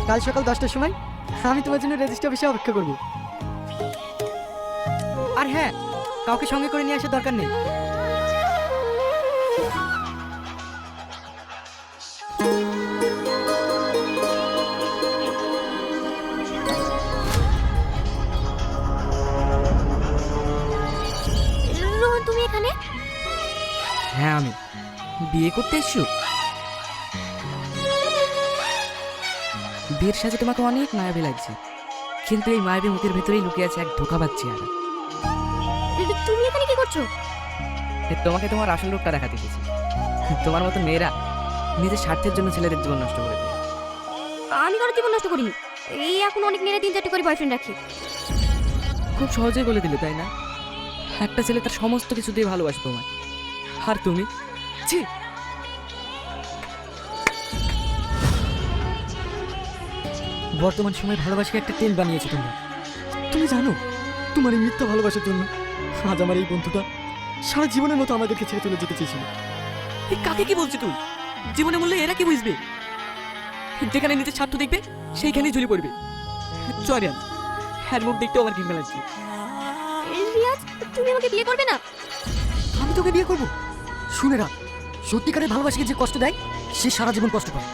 কাল সকাল 10টার সময় আমি তোমার জন্য রেজিস্ট্রি অফিসে অপেক্ষা করব। আর হ্যাঁ, কাউকে সঙ্গে করে নিয়ে আসার দরকার নেই। রোহন, তুমি এখানে? হ্যাঁ, আমি বিয়ে করতে এসছো? বিয়ের সাথে তোমাকে অনেক মায়াবী লাগছে, কিন্তু এই মায়াবী মুখের ভেতরেই লুকিয়ে আছে এক ধোঁকাবাজ চেহারা। তুমি এখানে কি করছো? তোমাকে তোমার আসল রূপটা দেখাতে গেছি। তোমার মতো মেয়েরা নিজের স্বার্থের জন্য ছেলেদের জীবন নষ্ট করে দেয়। আমি কারো জীবন নষ্ট করিনি। এই এখন অনেক মেয়েরা 3-4টি করে বয়ফ্রেন্ড রাখে। খুব সহজেই বলে দিলে, তাই না? একটা ছেলে তার সমস্ত কিছু দিয়ে ভালোবাসে তোমায়, আর তুমি ছি। বর্তমান সময়ে ভালোবাসাকে একটা তেল বানিয়েছো তোমরা। তুমি জানো, তোমার এই মিথ্যা ভালোবাসার জন্য আজ আমার এই বন্ধুটা সারা জীবনের মতো আমাদেরকে ছেড়ে চলে যেতে চেয়েছিল। কাকে কি বলছিস তুই? জীবনে মূল্য এরা কি বুঝবে? যেখানে নিজের স্বার্থ দেখবে সেইখানেই ঝুলে পড়বে। চরিয়ান, হ্যার মুখ দেখতেও আমার ঘৃণা লাগছে। রিয়াজ, তুমি আমাকে বিয়ে করবে না? আমি তোকে বিয়ে করবো? শুনে রাখ, সত্যিকারের ভালোবাসাকে যে কষ্ট দেয় সে সারা জীবন কষ্ট পায়।